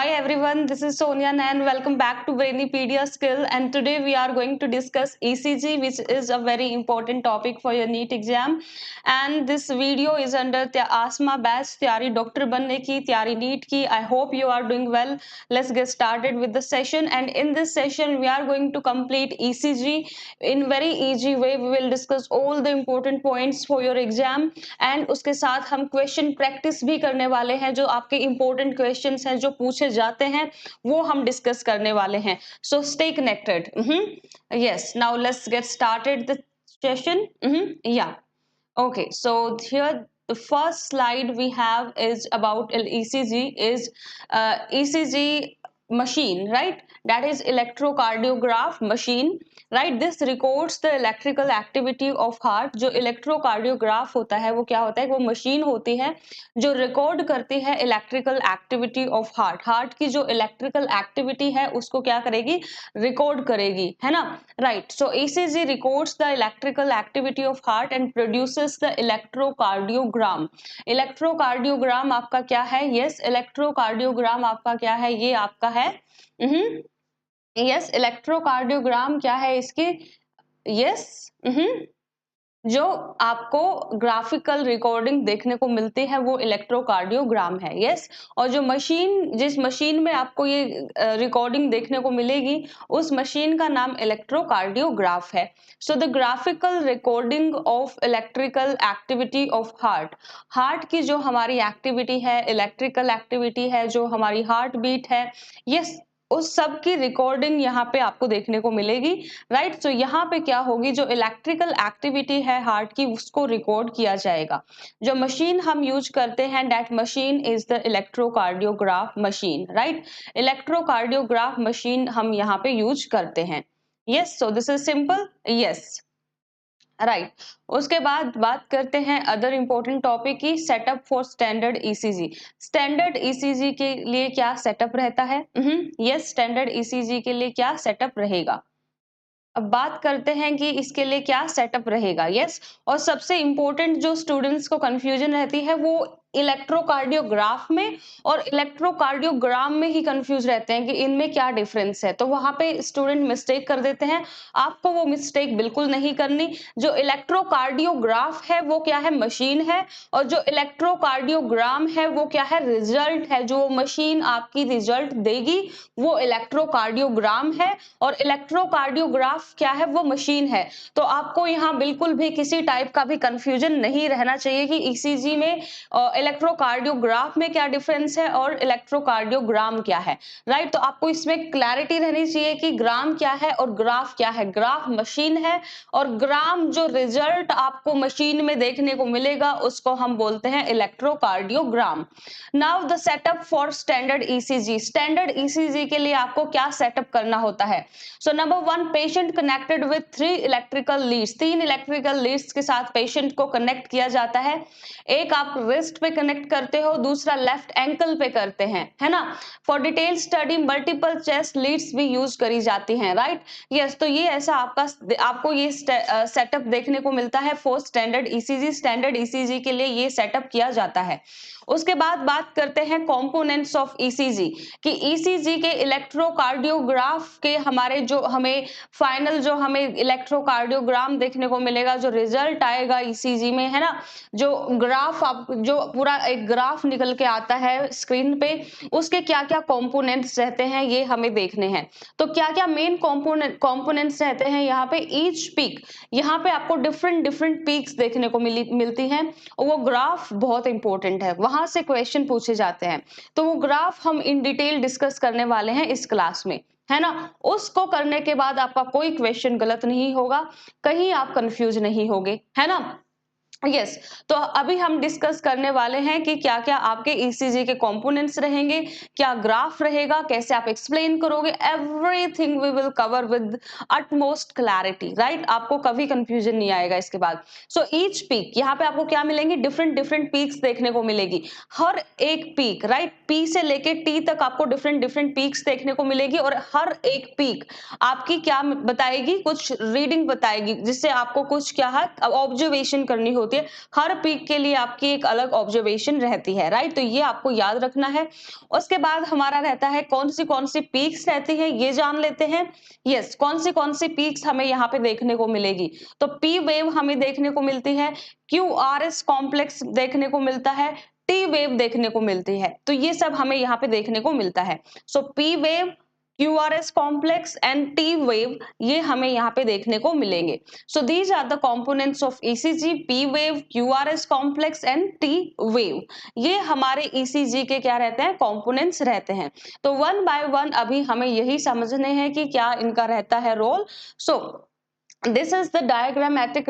Hi everyone, this is Sonia and welcome back to Brainipedia Skill, and today we are going to discuss ECG, which is a very important topic for your NEET exam. And this video is under ASMA batch तैयारी doctor बनने की, तैयारी NEET की. I hope you are doing well. Let's get started with the session, and in this session we are going to complete ECG in very easy way. We will discuss all the important points for your exam, and उसके साथ हम question practice भी करने वाले हैं. जो आपके important questions हैं जो पूछे जाते हैं वो हम डिस्कस करने वाले हैं. So stay connected. Yes, now let's get started the session. Yeah. Okay, so here the first slide we have is about ECG is ECG machine, right? That is electrocardiograph machine, right? This records the electrical activity of heart. जो electrocardiograph होता है वो क्या होता है? वो machine होती है जो रिकॉर्ड करती है electrical activity of heart. Heart की जो इलेक्ट्रिकल एक्टिविटी है उसको क्या करेगी? रिकॉर्ड करेगी, है ना? Right. So ECG records the electrical activity of heart and produces the electrocardiogram. Electrocardiogram आपका क्या है? यस, इलेक्ट्रोकार्डियोग्राम आपका क्या है? ये आपका है यस, इलेक्ट्रोकार्डियोग्राम क्या है इसकी? यस, जो आपको ग्राफिकल रिकॉर्डिंग देखने को मिलती है वो इलेक्ट्रोकार्डियोग्राम है. यस, और जो मशीन, जिस मशीन में आपको ये रिकॉर्डिंग देखने को मिलेगी उस मशीन का नाम इलेक्ट्रोकार्डियोग्राफ है. So the graphical recording of electrical activity of heart. Heart की जो हमारी एक्टिविटी है, इलेक्ट्रिकल एक्टिविटी है, जो हमारी हार्ट बीट है, यस, उस सब की रिकॉर्डिंग यहाँ पे आपको देखने को मिलेगी. राइट. सो यहाँ पे क्या होगी? जो इलेक्ट्रिकल एक्टिविटी है हार्ट की उसको रिकॉर्ड किया जाएगा. जो मशीन हम यूज करते हैं that machine is the electrocardiograph machine. Right. Electrocardiograph machine हम यहाँ पे यूज करते हैं. Yes, so this is simple. Yes, right. उसके बाद बात करते हैं अदर इंपॉर्टेंट टॉपिक की. Setup for standard ECG. Standard ECG के लिए क्या सेटअप रहता है? यस, स्टैंडर्ड ECG के लिए क्या सेटअप रहेगा? अब बात करते हैं कि इसके लिए क्या सेटअप रहेगा. यस, और सबसे इंपॉर्टेंट जो स्टूडेंट्स को कंफ्यूजन रहती है वो इलेक्ट्रोकार्डियोग्राफ में और इलेक्ट्रोकार्डियोग्राम में ही कंफ्यूज रहते हैं कि इनमें क्या डिफरेंस है. तो वहां पे स्टूडेंट मिस्टेक कर देते हैं. आपको वो मिस्टेक बिल्कुल नहीं करनी. जो इलेक्ट्रोकार्डियोग्राफ है वो क्या है? मशीन है. और जो इलेक्ट्रोकार्डियोग्राम है वो क्या है? रिजल्ट है. जो मशीन आपकी रिजल्ट देगी वो इलेक्ट्रोकार्डियोग्राम है और इलेक्ट्रोकार्डियोग्राफ क्या है? वो मशीन है. तो आपको यहाँ बिल्कुल भी किसी टाइप का भी कंफ्यूजन नहीं रहना चाहिए कि ECG में इलेक्ट्रोकार्डियोग्राफ में क्या डिफरेंस है और इलेक्ट्रोकार्डियोग्राम क्या है. राइट. तो आपको इसमें क्लैरिटी रहनी चाहिए कि ग्राम क्या है और ग्राफ क्या है. ग्राफ मशीन है और ग्राम जो रिजल्ट आपको मशीन में देखने को मिलेगा उसको हम बोलते हैं electrocardiogram. Now the setup for standard ECG. Standard ECG के लिए आपको क्या सेटअप करना होता है? So number 1, patient connected with 3 electrical leads. 3 electrical leads के साथ पेशेंट को कनेक्ट किया जाता है. एक आप रिस्ट पे कनेक्ट करते हो, दूसरा लेफ्ट एंकल पे करते हैं, है ना? For detail study multiple chest leads भी यूज करी जाती हैं. राइट. यस, तो ये ऐसा आपको ये सेटअप देखने को मिलता है for standard ECG. Standard ECG के लिए ये सेटअप किया जाता है. उसके बाद बात करते हैं कंपोनेंट्स ऑफ ECG कि ECG के इलेक्ट्रोकार्डियोग्राफ के हमारे जो हमें फाइनल जो हमें इलेक्ट्रोकार्डियोग्राम देखने को मिलेगा, जो रिजल्ट आएगा ECG में, है ना? जो ग्राफ आप जो पूरा एक ग्राफ निकल के आता है स्क्रीन पे, उसके क्या क्या कंपोनेंट्स रहते हैं ये हमें देखने हैं. तो क्या क्या मेन कंपोनेंट्स रहते हैं यहाँ पे? ईच पीक, यहाँ पे आपको डिफरेंट डिफरेंट पीक्स देखने को मिलती हैं और वो ग्राफ बहुत इंपॉर्टेंट है. वहां से क्वेश्चन पूछे जाते हैं. तो वो ग्राफ हम इन डिटेल डिस्कस करने वाले हैं इस क्लास में, है ना? उसको करने के बाद आपका कोई क्वेश्चन गलत नहीं होगा, कहीं आप कंफ्यूज नहीं होगे, है ना? यस. तो अभी हम डिस्कस करने वाले हैं कि क्या क्या आपके ECG के कंपोनेंट्स रहेंगे, क्या ग्राफ रहेगा, कैसे आप एक्सप्लेन करोगे. Everything we will cover with utmost clarity. Right. आपको कभी कंफ्यूजन नहीं आएगा इसके बाद. सो ईच पीक, यहाँ पे आपको क्या मिलेंगे? डिफरेंट डिफरेंट पीक्स देखने को मिलेगी. हर एक पीक, राइट, P से लेके T तक आपको डिफरेंट डिफरेंट पीक्स देखने को मिलेगी और हर एक पीक आपकी क्या बताएगी? कुछ रीडिंग बताएगी, जिससे आपको कुछ क्या है ऑब्जर्वेशन करनी होती होती है, हर पीक के लिए आपकी एक अलग ऑब्जर्वेशन रहती है, राइट। तो ये आपको याद रखना है। उसके बाद हमारा रहता है कौन सी पीक्स रहती है, ये जान लेते हैं। यस, कौन सी पीक्स हमें यहाँ पे देखने को मिलेगी। तो पी वेव हमें देखने को मिलती है, क्यू आर एस कॉम्प्लेक्स देखने को मिलता है, टी वेव देखने को मिलती है। तो ये सब हमें यहाँ पे देखने को मिलता है। So P wave, QRS complex and T wave, ये हमें यहाँ पे देखने को मिलेंगे। So these are the components of ECG, P wave, QRS complex and T wave। ये हमारे ECG के क्या रहते हैं, components रहते हैं। तो वन बाय वन अभी हमें यही समझने हैं कि क्या इनका रहता है role. So this is the diagrammatic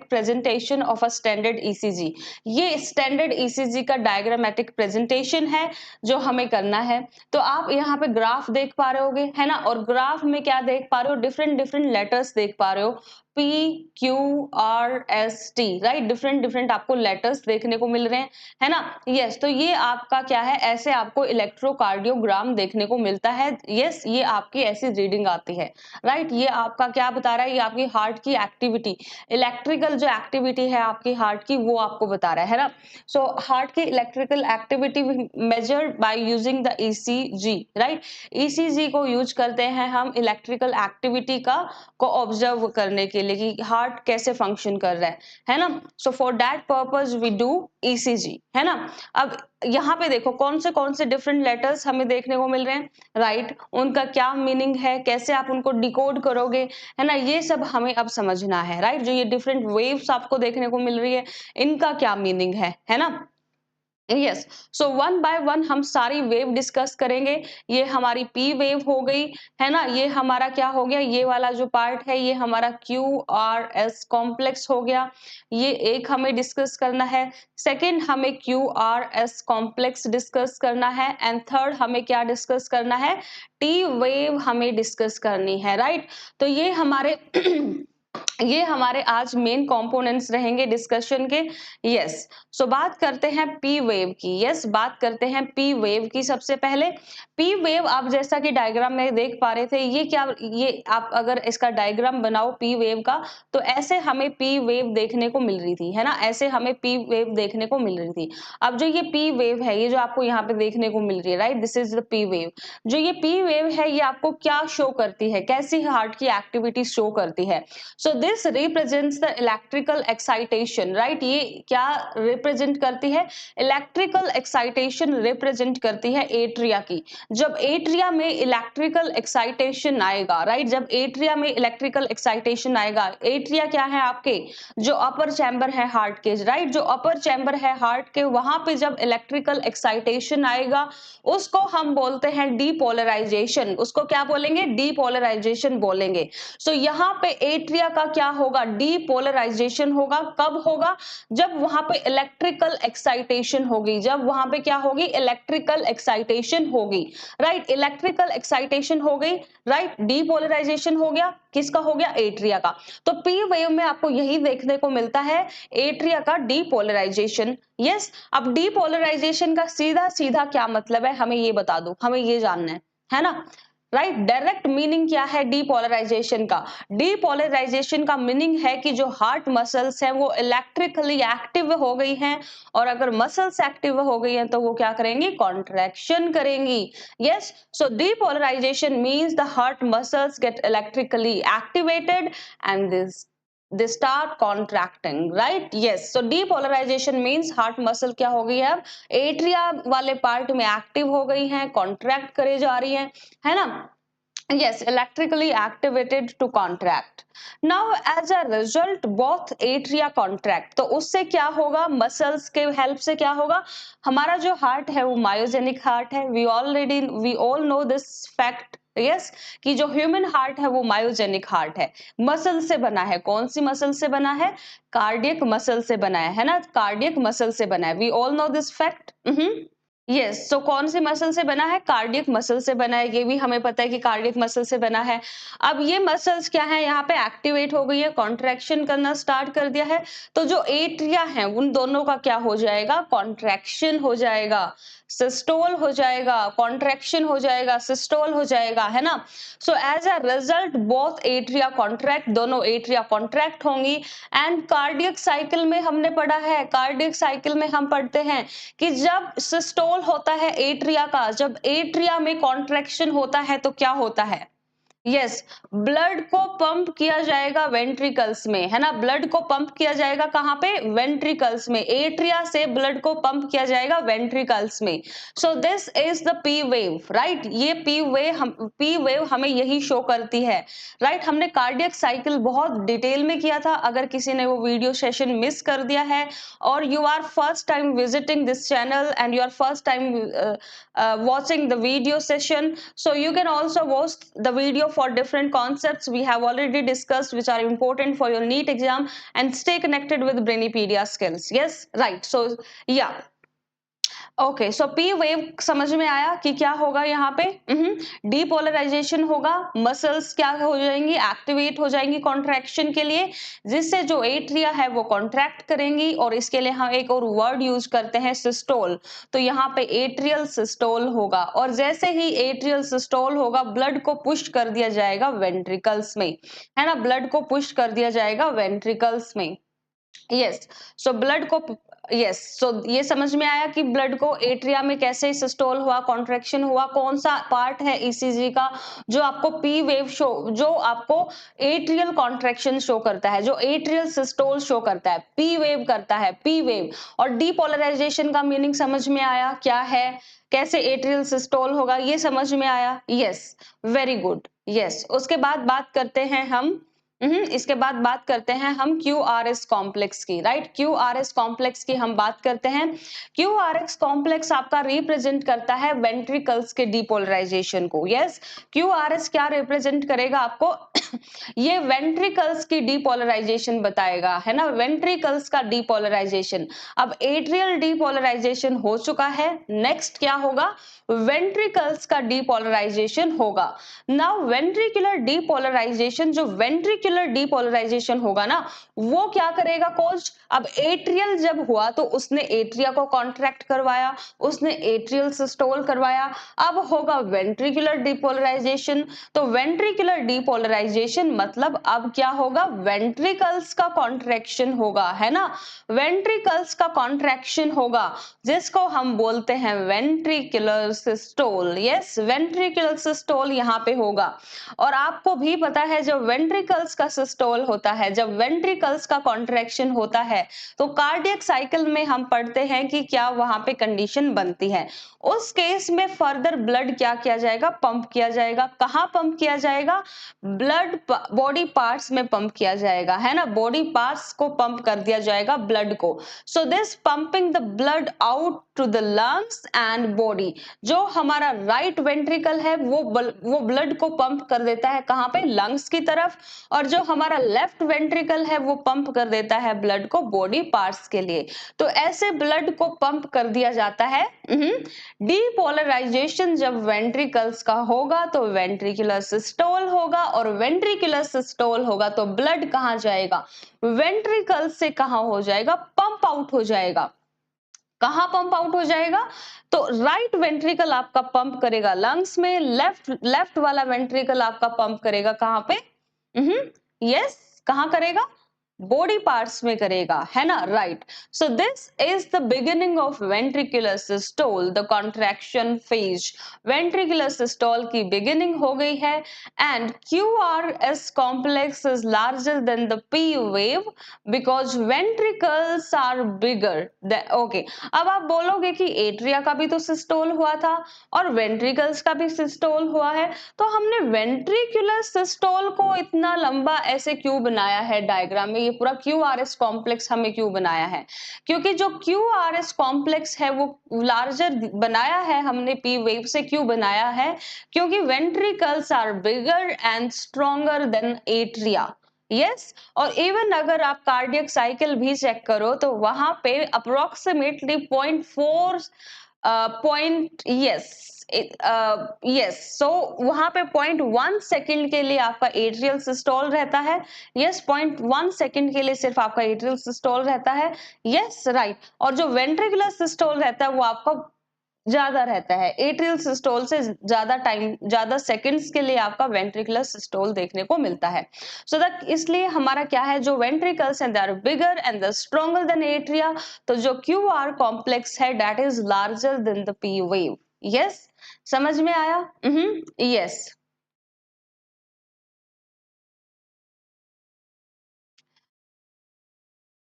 presentation of a standard ECG। ये standard ECG का diagrammatic presentation है जो हमें करना है। तो आप यहाँ पे ग्राफ देख पा रहे होगे, है ना, और ग्राफ में क्या देख पा रहे हो, डिफरेंट लेटर्स देख पा रहे हो, P Q R S T, right. Different आपको लेटर्स देखने को मिल रहे हैं, है ना। यस, तो ये आपका क्या है, ऐसे आपको इलेक्ट्रोकार्डियोग्राम देखने को मिलता है। यस, ये आपकी ऐसी रीडिंग आती है, राइट। ये आपका क्या बता रहा है, ये आपकी हार्ट की एक्टिविटी, इलेक्ट्रिकल जो एक्टिविटी है आपकी हार्ट की, वो आपको बता रहा है ना। सो हार्ट की electrical activity measured by using the ECG, right. ECG को यूज करते हैं हम इलेक्ट्रिकल एक्टिविटी को ऑब्जर्व करने के लिए कि हार्ट कैसे फंक्शन कर रहा है ना। So for that purpose we do ECG, है ना। अब यहाँ पे देखो कौन से डिफरेंट लेटर्स हमें देखने को मिल रहे हैं, राइट। उनका क्या मीनिंग है, कैसे आप उनको डिकोड करोगे, है ना, ये सब हमें अब समझना है, राइट। जो ये डिफरेंट वेव्स आपको देखने को मिल रही है, इनका क्या मीनिंग है ना। Yes, so one by one हम सारी वेव डिस्कस करेंगे। ये हमारी पी वेव हो गई, है ना। ये हमारा क्या हो गया, ये वाला जो पार्ट है ये हमारा QRS कॉम्प्लेक्स हो गया, ये एक हमें डिस्कस करना है। सेकंड हमें QRS कॉम्प्लेक्स डिस्कस करना है, एंड थर्ड हमें क्या डिस्कस करना है, टी वेव हमें डिस्कस करनी है, राइट। तो ये हमारे ये हमारे आज मेन कंपोनेंट्स रहेंगे डिस्कशन के। यस, सो बात करते हैं पी वेव की। यस, बात करते हैं पी वेव की। सबसे पहले पी वेव आप जैसा कि डायग्राम में देख पा रहे थे, ये क्या, ये आप अगर इसका डायग्राम बनाओ पी वेव का, तो ऐसे हमें पी वेव देखने को मिल रही थी, है ना, ऐसे हमें पी वेव देखने को मिल रही थी। अब जो ये पी वेव है, ये जो आपको यहाँ पे देखने को मिल रही है, right, this is the P wave. जो ये पी वेव है, ये आपको क्या शो करती है, कैसी हार्ट की एक्टिविटी शो करती है। So this represents the electrical excitation, right. ये क्या रिप्रेजेंट करती है, इलेक्ट्रिकल एक्साइटेशन रिप्रेजेंट करती है एट्रिया की। जब एट्रिया में इलेक्ट्रिकल एक्साइटेशन आएगा, राइट, जब एट्रिया में इलेक्ट्रिकल एक्साइटेशन आएगा, एट्रिया क्या है आपके, जो अपर चैम्बर है हार्ट के, राइट, जो अपर चैम्बर है हार्ट के, वहां पे जब इलेक्ट्रिकल एक्साइटेशन आएगा, उसको हम बोलते हैं डीपोलराइजेशन। उसको क्या बोलेंगे, डीपोलराइजेशन बोलेंगे। सो यहाँ पे एट्रिया का क्या होगा, डीपोलराइजेशन होगा। कब होगा, जब वहां पे इलेक्ट्रिकल एक्साइटेशन होगी, जब वहां पे क्या होगी, इलेक्ट्रिकल एक्साइटेशन होगी, राइट। इलेक्ट्रिकल एक्साइटेशन हो गई, राइट, डीपोलराइजेशन हो गया, किसका हो गया, एट्रिया का। तो पी वेव में आपको यही देखने को मिलता है, एट्रिया का डीपोलराइजेशन। यस, अब डीपोलराइजेशन का सीधा सीधा क्या मतलब है, हमें ये बता दो, हमें ये जानना है ना, राइट। डायरेक्ट मीनिंग क्या है डीपोलराइजेशन का, डीपोलराइजेशन का मीनिंग है कि जो हार्ट मसल्स हैं वो इलेक्ट्रिकली एक्टिव हो गई हैं, और अगर मसल्स एक्टिव हो गई हैं तो वो क्या करेंगी, कॉन्ट्रैक्शन करेंगी। Yes, so depolarisation means the heart muscles get electrically activated and they start contracting, right? Yes, so depolarization means heart muscle क्या हो गई है, अब एट्रिया वाले पार्ट में एक्टिव हो गई हैं, कॉन्ट्रैक्ट करे जा रही हैं, है ना। Yes, electrically activated to contract. Now, as a result, both atria contract. तो उससे क्या होगा, मसल्स के हेल्प से क्या होगा, हमारा जो हार्ट है वो मायोजेनिक हार्ट है। we all know this fact. Yes, कि जो ह्यूमन हार्ट है वो मायोजेनिक हार्ट है, मसल से बना है। कौन सी मसल से बना है, कार्डियक मसल से बना है ना, कार्डियक मसल से बना है। We all know this fact. Yes, so कौन से मसल से बना है? कार्डियक मसल से बना है। ये भी हमें पता है कि कार्डियक मसल से बना है। अब ये मसल्स क्या है, यहाँ पे एक्टिवेट हो गई है, कॉन्ट्रैक्शन करना स्टार्ट कर दिया है, तो जो एट्रिया है उन दोनों का क्या हो जाएगा? कॉन्ट्रैक्शन हो जाएगा, सिस्टोल हो जाएगा, कॉन्ट्रैक्शन हो जाएगा, सिस्टोल हो जाएगा, है ना? So as a result both atria contract, दोनों एट्रिया कॉन्ट्रैक्ट होंगी। एंड कार्डियक साइकिल में हमने पढ़ा है, कार्डियक साइकिल में हम पढ़ते हैं कि जब सिस्टोल होता है एट्रिया का, जब एट्रिया में कॉन्ट्रैक्शन होता है तो क्या होता है? यस, ब्लड को पंप किया जाएगा वेंट्रिकल्स में, है ना? ब्लड को पंप किया जाएगा कहाँ पे? वेंट्रिकल्स में। एट्रिया से ब्लड को पंप किया जाएगा वेंट्रिकल्स में। सो this is the P wave, right? ये पी वेव हमें यही शो करती है, राइट? हमने कार्डियक साइकिल बहुत डिटेल में किया था। अगर किसी ने वो वीडियो सेशन मिस कर दिया है और you are first time visiting this channel and you are first time watching the video session, so you can also watch the video for different concepts we have already discussed which are important for your NEET exam, and stay connected with Brainipedia skills. Yes, right. So yeah, okay, so P wave समझ में आया कि क्या होगा यहाँ पे? Depolarisation होगा, muscles क्या हो जाएंगी? एक्टिवेट हो जाएंगी कॉन्ट्रैक्शन के लिए, जिससे जो एट्रिया है वो कॉन्ट्रैक्ट करेंगी। और इसके लिए हम एक और वर्ड यूज करते हैं, सिस्टोल। तो यहाँ पे एट्रियल सिस्टोल होगा, और जैसे ही एट्रियल सिस्टोल होगा ब्लड को पुश कर दिया जाएगा वेंट्रिकल्स में, है ना? ब्लड को पुश कर दिया जाएगा वेंट्रिकल्स में। यस, सो ब्लड को, यस, सो ये समझ में आया कि ब्लड को एट्रिया में कैसे सिस्टोल हुआ, कॉन्ट्रैक्शन हुआ। कौन सा पार्ट है ईसीजी का जो आपको पी वेव शो, जो आपको एट्रियल कॉन्ट्रैक्शन शो करता है, जो एट्रियल सिस्टोल शो करता है, पी वेव करता है, पी वेव। और डीपोलराइजेशन का मीनिंग समझ में आया क्या है, कैसे एट्रियल सिस्टोल होगा, ये समझ में आया? Yes, very good. यस, उसके बाद बात करते हैं हम, इसके बाद बात करते हैं हम क्यू आर एस कॉम्प्लेक्स की, right? Q R S complex की हम बात करते हैं। क्यू आर एस कॉम्प्लेक्स आपका रिप्रेजेंट करता है वेंट्रिकल्स के डीपोलराइजेशन को। यस, क्यू आर एस क्या रिप्रेजेंट करेगा आपको? ये वेंट्रिकल्स की डीपोलराइजेशन बताएगा, है ना? वेंट्रिकल्स का डीपोलराइजेशन। अब एट्रियल डीपोलराइजेशन हो चुका है, नेक्स्ट क्या होगा? वेंट्रिकल्स का डीपोलराइजेशन होगा। नाउ वेंट्रिकुलर डीपोलराइजेशन, जो वेंट्रिकुलर डीपोलराइजेशन होगा ना, वो क्या करेगा कोच? अब एट्रियल जब हुआ तो उसने एट्रिया को कॉन्ट्रैक्ट करवाया, उसने एट्रियल सिस्टोल करवाया। अब होगा वेंट्रिकुलर डीपोलराइजेशन। तो वेंट्रिकुलर डीपोलराइजेशन मतलब अब क्या होगा? वेंट्रिकल्स का कॉन्ट्रैक्शन होगा, है ना? वेंट्रिकल्स का कॉन्ट्रैक्शन होगा, जिसको हम बोलते हैं ventricular systole. Yes, ventricular systole यहाँ पे होगा। और आपको भी पता है जब वेंट्रिकल्स का सिस्टोल होता है, जब वेंट्रिकल्स का कॉन्ट्रैक्शन होता है, तो कार्डियक साइकिल में हम पढ़ते हैं कि क्या वहां पे कंडीशन बनती है। उस केस में फर्दर ब्लड क्या किया जाएगा? पंप किया जाएगा। कहाँ पंप किया जाएगा? ब्लड बॉडी पार्ट्स में पंप किया जाएगा, है ना? बॉडी पार्ट्स को पंप कर दिया जाएगा ब्लड को। So this pumping the blood out to the lungs and body. जो हमारा राइट वेंट्रिकल है वो ब्लड को पंप कर देता है कहाँ पे? लंग्स की तरफ। और जो हमारा लेफ्ट वेंट्रिकल है वो पंप कर देता है ब्लड को बॉडी पार्ट्स के लिए। तो ऐसे ब्लड को पंप कर दिया जाता है। डीपोलराइजेशन जब वेंट्रिकल्स का होगा तो वेंट्रिकुलर सिस्टोल होगा, और वेंट्रिकुलर सिस्टोल होगा तो ब्लड कहाँ जाएगा? वेंट्रिकल से कहाँ हो जाएगा? पंप आउट हो जाएगा। कहाँ पंप आउट हो जाएगा? तो राइट वेंट्रिकल आपका पंप करेगा लंग्स में, लेफ्ट लेफ्ट वाला वेंट्रिकल आपका पंप करेगा कहाँ पे? यस, कहाँ करेगा? बॉडी पार्ट्स में करेगा, है ना? Right. So this is the beginning of ventricular systole, the contraction phase. Ventricular systole की बिगिनिंग हो गई है। And QRS complex is larger than the P wave because ventricles are bigger. Okay, अब आप बोलोगे कि एट्रिया का भी तो सिस्टोल हुआ था और वेंट्रिकल्स का भी सिस्टोल हुआ है, तो हमने वेंट्रिकुलर सिस्टोल को इतना लंबा ऐसे क्यों बनाया है डायग्राम में? ये पूरा QRS कॉम्प्लेक्स हमें क्यों बनाया है? क्योंकि जो QRS कॉम्प्लेक्स है वो लार्जर बनाया है हमने P वेव से। क्यों बनाया है? क्योंकि ventricles are bigger and stronger than atria. Yes, और इवन अगर आप कार्डियक साइकिल भी चेक करो तो वहां पे अप्रोक्सीमेटली 0.4 पॉइंट, यस यस, सो वहां पे 0.1 सेकेंड के लिए आपका एट्रियल सिस्टोल रहता है। यस, 0.1 सेकेंड के लिए सिर्फ आपका एट्रियल सिस्टोल रहता है। Yes, right. और जो वेंट्रिकुलर सिस्टोल रहता है वो आपका ज्यादा रहता है, एट्रियल सिस्टोल से ज्यादा टाइम, ज्यादा सेकंड्स के लिए आपका वेंट्रिकुलर सिस्टोल देखने को मिलता है। सो दैट इसलिए हमारा क्या है, जो ventricles and they are bigger and the stronger than atria, तो जो क्यू आर कॉम्प्लेक्स है that is larger than the P wave. Yes, समझ में आया? यस।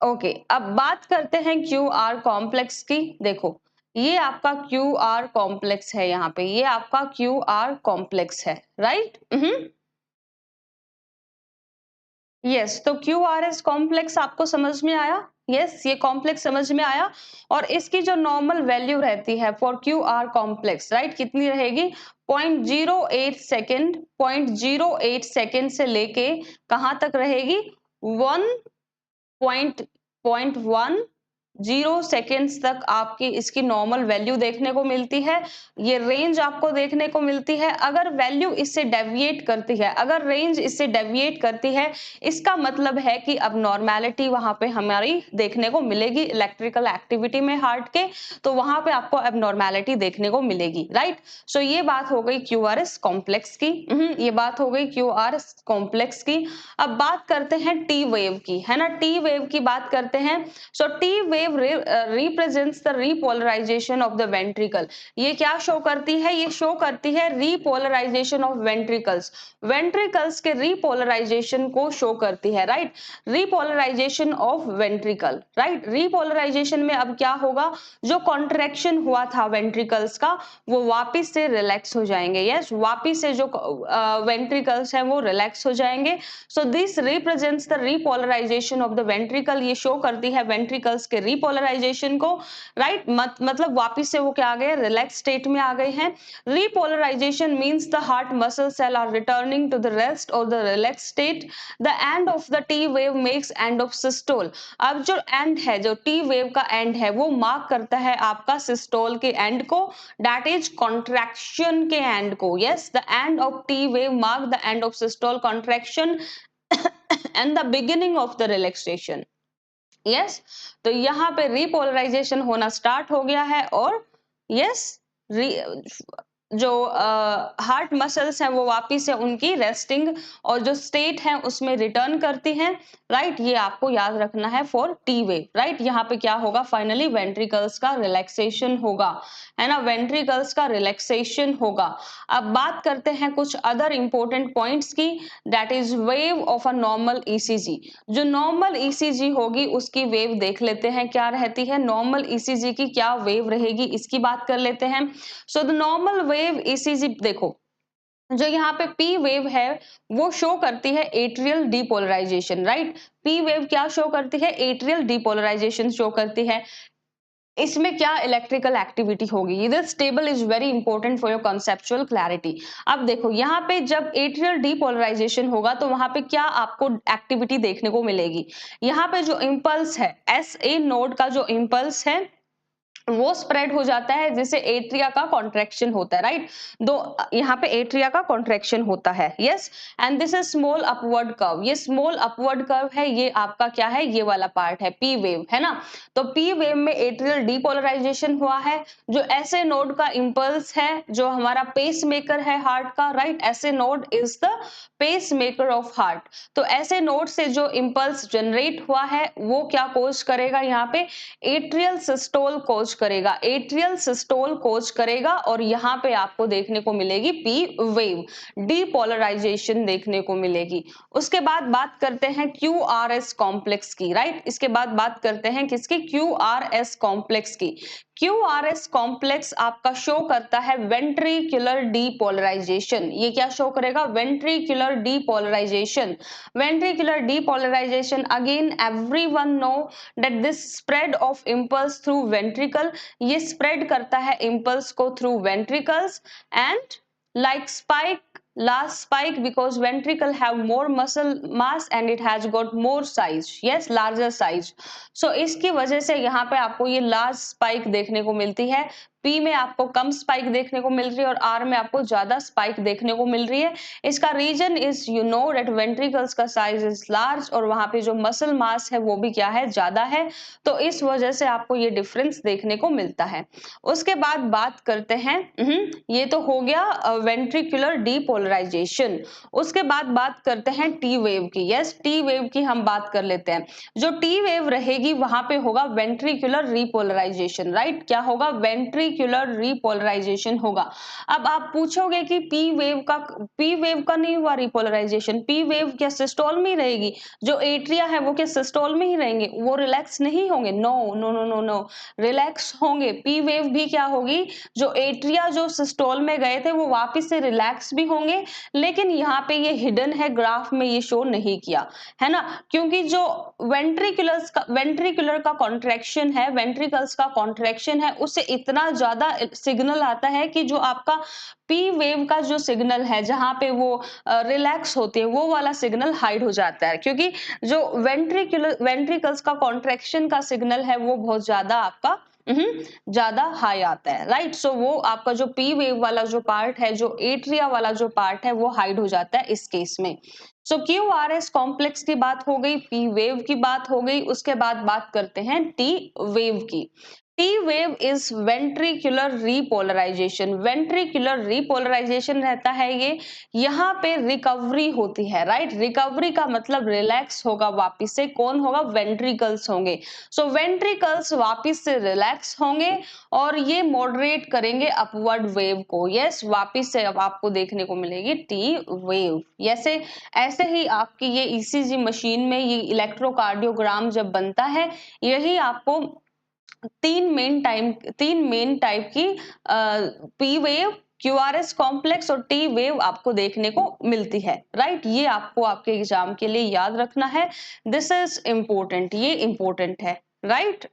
ओके, अब बात करते हैं क्यू आर कॉम्प्लेक्स की। देखो, ये आपका क्यू आर कॉम्प्लेक्स है, यहाँ पे ये आपका क्यू आर कॉम्प्लेक्स है, राइट? यस, तो क्यू आर एस कॉम्प्लेक्स आपको समझ में आया? यस, ये कॉम्प्लेक्स समझ में आया। और इसकी जो नॉर्मल वैल्यू रहती है for Q R complex, right, कितनी रहेगी? 0.08 सेकेंड, 0.08 सेकेंड से लेके कहां तक रहेगी? 1.0 सेकेंड्स तक आपकी इसकी नॉर्मल वैल्यू देखने को मिलती है। ये रेंज आपको देखने को मिलती है। अगर वैल्यू इससे डेविएट करती है, अगर रेंज इससे डेविएट करती है, इसका मतलब है कि अब नॉर्मेलिटी वहां पे हमारी देखने को मिलेगी इलेक्ट्रिकल एक्टिविटी में हार्ट के, तो वहां पे आपको अब नॉर्मेलिटी देखने को मिलेगी, राइट? सो ये बात हो गई क्यू आर एस कॉम्प्लेक्स की। ये बात हो गई क्यू आर एस कॉम्प्लेक्स की। अब बात करते हैं टी वेव की, है ना, टी वेव की बात करते हैं। So T wave represents the repolarisation of the ventricle. ये क्या शो करती है? ये शो करती है रीपोलराइजेशन ऑफ वेंट्रिकल्स, वेंट्रिकल्स के रीपोलराइजेशन को शो करती है, right? Repolarisation of ventricle, right? Repolarisation में अब क्या होगा, जो कॉन्ट्रैक्शन हुआ था वेंट्रिकल्स का वो वापिस से रिलैक्स हो जाएंगे। यस, वापिस से जो वेंट्रिकल्स हैं वो रिलैक्स हो जाएंगे। So this represents the repolarisation of the ventricle. ये शो करती है वेंट्रिकल्स के रीपोलराइजेशन को, राइट? मतलब वापिस से वो क्या आ गए, रिलैक्स स्टेट में आ गए हैं। Repolarisation means the heart muscle cell are returning to the rest और the relax state. The end of the T wave makes end of systole. अब जो एंड है, जो टी वेव का एंड है, वो मार्क करता है आपका सिस्टोल के एंड को, दैट इज कॉन्ट्रैक्शन के एंड को। Yes, the end of T wave mark the end of systole contraction and the beginning of the relaxation. Yes, तो यहाँ पे रिपोलराइजेशन होना स्टार्ट हो गया है। और यस, जो हार्ट मसल्स हैं वो वापिस से उनकी रेस्टिंग और जो स्टेट है उसमें रिटर्न करती हैं, राइट? ये आपको याद रखना है फॉर टी वेव, राइट? यहाँ पे क्या होगा, फाइनली वेंट्रिकल्स का रिलैक्सेशन होगा, है ना, वेंट्रिकल्स का रिलैक्सेशन होगा। अब बात करते हैं कुछ अदर इंपॉर्टेंट पॉइंट्स की, that is wave of a normal ECG. जो नॉर्मल ईसीजी होगी उसकी वेव देख लेते हैं क्या रहती है, नॉर्मल ईसीजी की क्या वेव रहेगी इसकी बात कर लेते हैं। So the normal wave ECG, देखो जो यहाँ पे पी वेव है वो शो करती है atrial depolarisation, right? P wave क्या शो करती है, एट्रियल डीपोलराइजेशन शो करती है। इसमें क्या इलेक्ट्रिकल एक्टिविटी होगी, this table is very important for your conceptual clarity. अब देखो यहाँ पे जब एट्रियल डीपोलराइजेशन होगा तो वहां पे क्या आपको एक्टिविटी देखने को मिलेगी, यहाँ पे जो इम्पल्स है, एस ए नोड का जो इम्पल्स है वो स्प्रेड हो जाता है, जिससे एट्रिया का कॉन्ट्रैक्शन होता है, राइट? दो, यहाँ पे एट्रिया का कॉन्ट्रैक्शन होता है। Yes, and this is small upward curve. ये स्मॉल अपवर्ड कर्व है, ये आपका क्या है, ये वाला पार्ट है पी वेव, है ना? तो पी वेव में एट्रियल डीपोलराइजेशन हुआ है। जो ऐसे नोड का इंपल्स है, जो हमारा पेस मेकर है हार्ट का, right? SA node is the pacemaker of heart. तो ऐसे नोड से जो इंपल्स जनरेट हुआ है वो क्या कोज करेगा, यहाँ पे एट्रियल सिस्टोल कोज करेगा, एट्रियल सिस्टोल कोज करेगा। और यहाँ पे आपको देखने को मिलेगी पी वेव, डीपोलराइजेशन देखने को मिलेगी। उसके बाद बात करते हैं क्यू आर एस कॉम्प्लेक्स की, राइट? इसके बाद बात करते हैं किसकी, क्यू आर एस कॉम्प्लेक्स की। क्यू आर एस कॉम्प्लेक्स आपका शो करता है वेंट्रिकुलर डीपोलराइजेशन। ये क्या शो करेगा, ventricular depolarization. Ventricular depolarization, again everyone know that this spread of impulse through ventricle, ये स्प्रेड करता है इम्पल्स को through ventricles and like spike large spike because ventricle have more muscle mass and it has got more size, yes, larger size. So इसकी वजह से यहाँ पे आपको ये large spike देखने को मिलती है. P में आपको कम स्पाइक देखने को मिल रही है और R में आपको ज्यादा स्पाइक देखने को मिल रही है. इसका reason is you know that ventricles का साइज इज लार्ज और वहां पे जो मसल मास है वो भी क्या है, ज्यादा है. तो इस वजह से आपको ये डिफरेंस देखने को मिलता है. उसके बाद बात करते हैं, ये तो हो गया वेंट्रिकुलर डीपोलराइजेशन. उसके बाद बात करते हैं टी वेव की. यस, टी वेव की हम बात कर लेते हैं. जो टी वेव रहेगी वहां पे होगा वेंट्रिकुलर रीपोलराइजेशन. राइट, क्या होगा, वेंट्रिकुलर रीपोलराइजेशन होगा. अब आप पूछोगे कि पी वेव का नहीं हुआ रिपोलराइजेशन, पी वेव क्या सिस्टोल में ही रहेगी, जो एट्रिया है वो क्या सिस्टोल में ही रहेंगे, वो रिलैक्स नहीं होंगे? No no no no no, relax होंगे. पी वेव भी क्या होगी, जो एट्रिया जो सिस्टोल में गए थे वो वापस से रिलैक्स भी होंगे, लेकिन यहाँ पे ये हिडन है, ग्राफ में ये शो नहीं किया है ना, क्योंकि जो वेंट्रिकुलर का कॉन्ट्रैक्शन है, वेंट्रिकल्स का कॉन्ट्रैक्शन है, उससे इतना ज्यादा सिग्नल आता है कि जो आपका पी वेव का जो सिग्नल है जहां पे वो रिलैक्स होते हैं वो वाला सिग्नल हाइड हो जाता है, क्योंकि जो वेंट्रिकल्स का कॉन्ट्रैक्शन का सिग्नल है वो बहुत ज्यादा आपका ज्यादा हाई आता है. राइट, सो वो आपका जो पी वेव वाला जो पार्ट है, जो एट्रिया वाला जो पार्ट है वो हाइड हो जाता है इस केस में. सो क्यू आर एस कॉम्प्लेक्स की बात हो गई, पी वेव की बात हो गई. उसके बाद बात करते हैं टी वेव की. T wave is ventricular repolarisation. Ventricular repolarisation रहता है ये, यहाँ पे रिकवरी होती है. राइट, रिकवरी का मतलब रिलैक्स होगा वापिस से. कौन होगा, वेंट्रिकल्स होंगे. सो वेंट्रिकल्स वापिस से रिलैक्स होंगे और ये मॉडरेट करेंगे अपवर्ड वेव को. यस, वापिस से अब आपको देखने को मिलेगी टी वेव. ऐसे ऐसे ही आपकी ये ईसीजी मशीन में ये इलेक्ट्रोकार्डियोग्राम जब बनता है, यही आपको तीन मेन टाइप की पी वेव, क्यूआरएस कॉम्प्लेक्स और टी वेव आपको देखने को मिलती है. राइट, ये आपको आपके एग्जाम के लिए याद रखना है. दिस इज इंपॉर्टेंट, ये इंपॉर्टेंट है. राइट,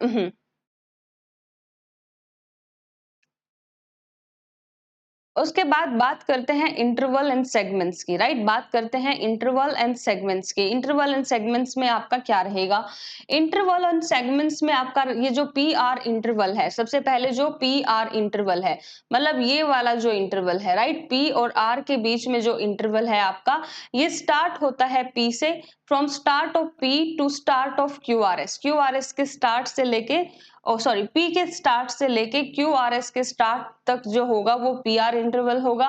उसके बाद बात करते हैं इंटरवल एंड सेगमेंट्स की. राइट, बात करते हैं इंटरवल एंड सेगमेंट्स की. इंटरवल एंड सेगमेंट्स में आपका क्या रहेगा, इंटरवल एंड सेगमेंट्स में आपका ये जो पी आर इंटरवल है, सबसे पहले जो पी आर इंटरवल है, मतलब ये वाला जो इंटरवल है, राइट, पी और आर के बीच में जो इंटरवल है आपका, ये स्टार्ट होता है पी से. From start of P to start of Q R S, Q R S के स्टार्ट से लेके सॉरी पी के स्टार्ट से लेके क्यू आर एस के स्टार्ट तक जो होगा वो पी आर इंटरवल होगा.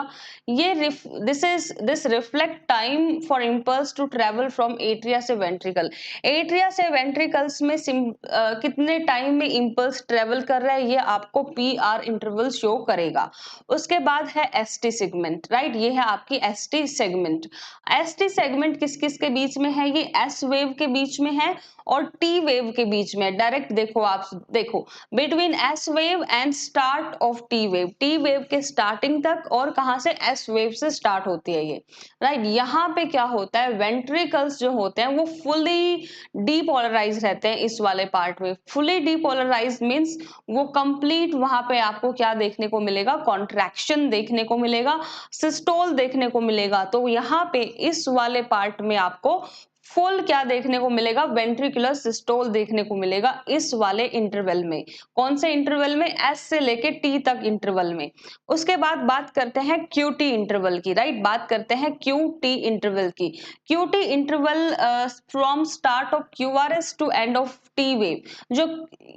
ये this reflect time for impulse to travel from atria से वेंट्रिकल. एट्रिया से वेंट्रिकल्स में कितने टाइम में इम्पल्स ट्रेवल कर रहा है ये आपको पी आर इंटरवल शो करेगा. उसके बाद है एस टी सेगमेंट. राइट, ये है आपकी S T segment. S T segment किस किस के बीच में है, ये एस वेव के बीच में है और टी वेव के बीच में. डायरेक्ट देखो, आप देखो, between S wave and start of T wave, T wave के स्टार्टिंग तक और कहां से, एस वेव से स्टार्ट होती है ये. राइट, यहाँ पे क्या होता है, वेंट्रिकल्स जो होते हैं वो फुली डीपोलराइज रहते हैं. इस वाले पार्ट में फुली डीपोलराइज मींस वो कंप्लीट, वहां पे आपको क्या देखने को मिलेगा, कॉन्ट्रैक्शन देखने को मिलेगा, सिस्टोल देखने को मिलेगा. तो यहाँ पे इस वाले पार्ट में आपको फुल क्या देखने को मिलेगा, वेंट्रिकुलर सिस्टोल देखने को मिलेगा इस वाले इंटरवल में. कौन से इंटरवल में, एस से लेके टी तक इंटरवल में. उसके बाद बात करते हैं क्यूटी इंटरवल की. राइट, बात करते हैं क्यूटी इंटरवल की. QT interval from start of QRS to end of T wave. जो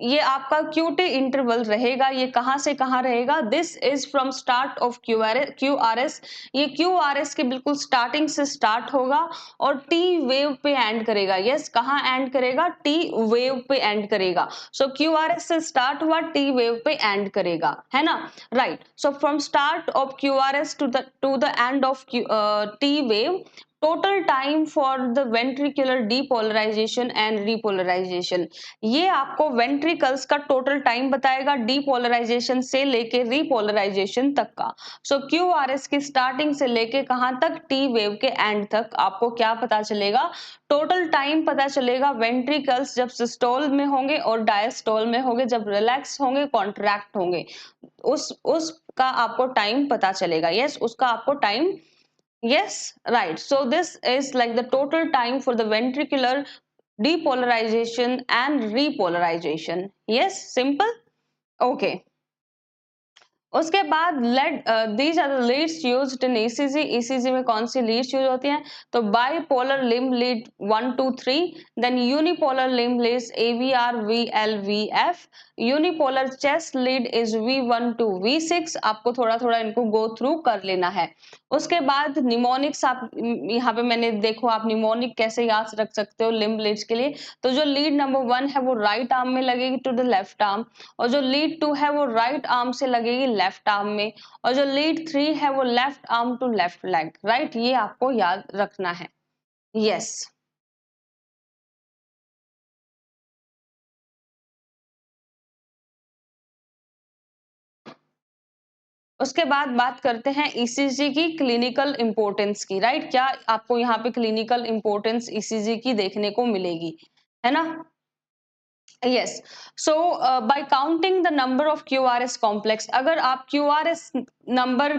ये आपका क्यूटी इंटरवल रहेगा, ये कहां से कहां रहेगा, this is from start of QRS. ये क्यूआरएस के बिल्कुल स्टार्टिंग से स्टार्ट होगा और टी वेव पे एंड करेगा. यस, कहां एंड करेगा, टी वेव पे एंड करेगा. सो क्यूआरएस से स्टार्ट हुआ, टी वेव पे एंड करेगा, है ना. Right, so from start of QRS to the end of T wave, total time for the ventricular depolarization and repolarization. ये आपको वेंट्रिकल्स का टोटल टाइम बताएगा, डीपोलराइजेशन से लेके रिपोलराइजेशन तक का. सो क्यू आर एस की स्टार्टिंग से लेके कहां तक, टी वेव के एंड तक आपको क्या पता चलेगा, टोटल टाइम पता चलेगा. वेंट्रिकल्स जब सिस्टोल में होंगे और डायस्टोल में होंगे, जब रिलैक्स होंगे, कॉन्ट्रैक्ट होंगे, उसका आपको टाइम पता चलेगा. यस, उसका आपको time Yes, right. So this is like the total time for the ventricular depolarization and repolarization. Yes, simple. Okay. उसके बाद lead these are the leads used in ECG. ECG में कौन सी लीड्स यूज होती हैं? तो bipolar limb lead 1 2 3, then unipolar limb leads AVR VL VF, unipolar chest lead is V1 to V6। आपको थोड़ा थोड़ा इनको गो थ्रू कर लेना है। उसके बाद निमोनिक्स, आप यहाँ पे मैंने देखो आप निमोनिक कैसे याद रख सकते हो लिम्ब लीड्स के लिए। तो जो लीड नंबर 1 है वो राइट आर्म में लगेगी टू द लेफ्ट आर्म, और जो लीड 2 है वो राइट आर्म से लगेगी लेफ्ट आर्म में, और जो लीड 3 है वो left arm to left leg. Right, ये आपको याद रखना है। यस। उसके बाद बात करते हैं ईसीजी की क्लिनिकल इंपॉर्टेंस की। राइट, क्या आपको यहाँ पे क्लिनिकल इंपॉर्टेंस ईसीजी की देखने को मिलेगी, है ना? Yes. So by counting the number of QRS complex, अगर आप QRS नंबर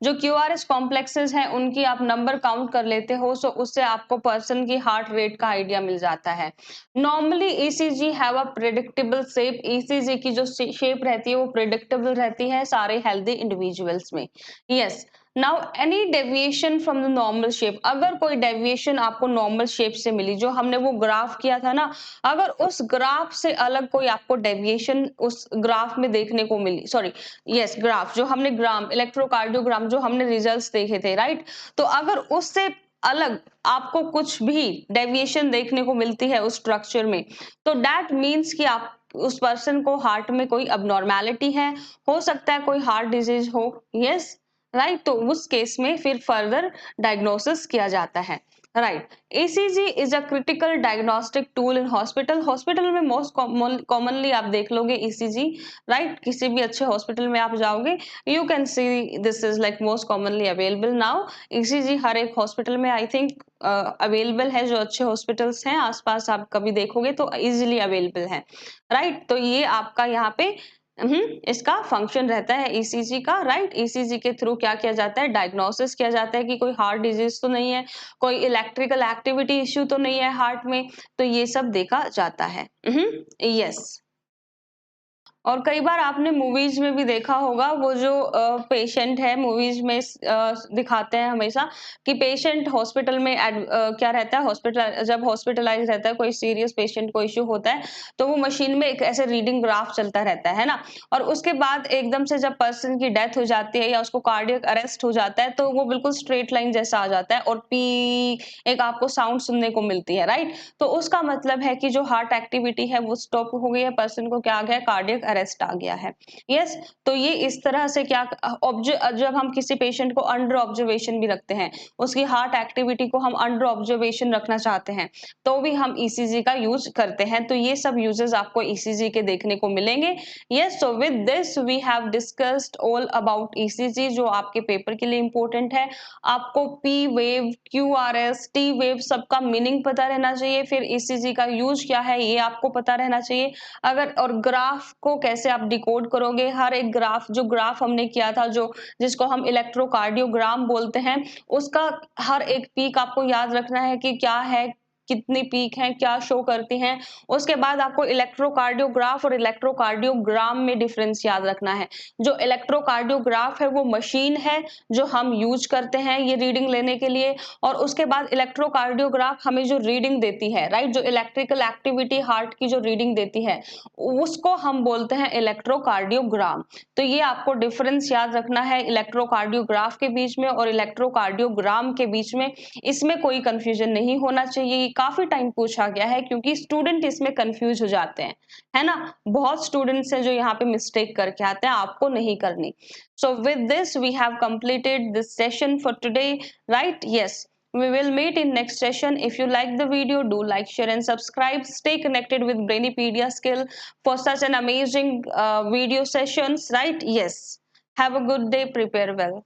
जो QRS कॉम्प्लेक्सेस हैं उनकी आप नंबर काउंट कर लेते हो, सो उससे आपको पर्सन की हार्ट रेट का आइडिया मिल जाता है। Normally ECG have a predictable shape. ECG की जो शेप रहती है वो प्रिडिक्टेबल रहती है सारे हेल्दी इंडिविजुअल्स में। Yes. Now any deviation from the normal shape, अगर कोई डेविएशन आपको नॉर्मल शेप से मिली, जो हमने वो ग्राफ किया था ना, अगर उस ग्राफ से अलग कोई आपको डेविएशन उस ग्राफ में देखने को मिली, सॉरी यस ग्राफ जो हमने ग्राम इलेक्ट्रोकार्डियोग्राम जो हमने रिजल्ट्स देखे थे, राइट, तो अगर उससे अलग आपको कुछ भी डेविएशन देखने को मिलती है उस स्ट्रक्चर में, तो दैट मीन्स कि आप उस पर्सन को हार्ट में कोई अबनॉर्मेलिटी है, हो सकता है कोई हार्ट डिजीज हो। यस, राइट, तो उस केस में फिर फर्दर डायग्नोसिस किया जाता है। Right, ECG is a critical diagnostic tool in hospital. Hospital में मोस्ट कॉमनली आप देख लोगे ECG। राइट, किसी भी अच्छे हॉस्पिटल में आप जाओगे, you can see this is like most commonly available now. ECG हर एक हॉस्पिटल में आई थिंक अवेलेबल है, जो अच्छे हॉस्पिटल्स हैं आसपास आप कभी देखोगे तो इजिली अवेलेबल है। राइट, तो ये आपका यहाँ पे इसका फंक्शन रहता है ECG का। राइट, ECG के थ्रू क्या किया जाता है? डायग्नोसिस किया जाता है कि कोई हार्ट डिजीज तो नहीं है, कोई इलेक्ट्रिकल एक्टिविटी इश्यू तो नहीं है हार्ट में, तो ये सब देखा जाता है। यस। और कई बार आपने मूवीज में भी देखा होगा, वो जो पेशेंट है मूवीज में दिखाते हैं हमेशा कि पेशेंट हॉस्पिटल में क्या रहता है, हॉस्पिटल जब हॉस्पिटलाइज रहता है, कोई सीरियस पेशेंट को इश्यू होता है, तो वो मशीन में एक ऐसे रीडिंग ग्राफ चलता रहता है ना, और उसके बाद एकदम से जब पर्सन की डेथ हो जाती है या उसको कार्डियक अरेस्ट हो जाता है, तो वो बिल्कुल स्ट्रेट लाइन जैसा आ जाता है और पी एक आपको साउंड सुनने को मिलती है। राइट, तो उसका मतलब है कि जो हार्ट एक्टिविटी है वो स्टॉप हो गई है, पर्सन को क्या आ गया, कार्डियक अरेस्ट आ गया है। यस, तो ये इस तरह से क्या जब हम किसी पेशेंट को अंडर ऑब्जर्वेशन भी रखते हैं, उसकी हार्ट एक्टिविटी को हम अंडर ऑब्जर्वेशन रखना चाहते हैं, तो भी हम ECG का यूज करते हैं। तो ये सब यूजेस आपको ECG के देखने को मिलेंगे। Yes, so with this we have discussed all about ECG, जो आपके पेपर के लिए इंपॉर्टेंट है। आपको P wave, QRS, T wave सबका मीनिंग पता रहना चाहिए, फिर ECG का यूज क्या है ये आपको पता रहना चाहिए। अगर और ग्राफ को कैसे आप डिकोड करोगे, हर एक ग्राफ, जो ग्राफ हमने किया था, जो जिसको हम इलेक्ट्रोकार्डियोग्राम बोलते हैं, उसका हर एक पीक आपको याद रखना है कि क्या है, कितनी पीक हैं, क्या शो करती हैं। उसके बाद आपको इलेक्ट्रोकार्डियोग्राफ और इलेक्ट्रोकार्डियोग्राम में डिफरेंस याद रखना है। जो इलेक्ट्रोकार्डियोग्राफ है वो मशीन है जो हम यूज करते हैं ये रीडिंग लेने के लिए, और उसके बाद इलेक्ट्रोकार्डियोग्राफ हमें जो रीडिंग देती है, राइट, जो इलेक्ट्रिकल एक्टिविटी हार्ट की जो रीडिंग देती है, उसको हम बोलते हैं इलेक्ट्रोकार्डियोग्राम। तो ये आपको डिफरेंस याद रखना है इलेक्ट्रोकार्डियोग्राफ के बीच में और इलेक्ट्रोकार्डियोग्राम के बीच में। इसमें कोई कंफ्यूजन नहीं होना चाहिए। ये काफी टाइम पूछा गया है क्योंकि स्टूडेंट इसमें कंफ्यूज हो जाते हैं, है ना। बहुत स्टूडेंट्स हैं जो यहाँ पे मिस्टेक करके आते हैं, आपको नहीं करनी। So with this we have completed this session for today, right? Yes, we will meet in next session. If you like the video, do like, share and subscribe. Stay connected with Brainipedia Skill for such an amazing video sessions, right? Yes, have a good day, prepare well.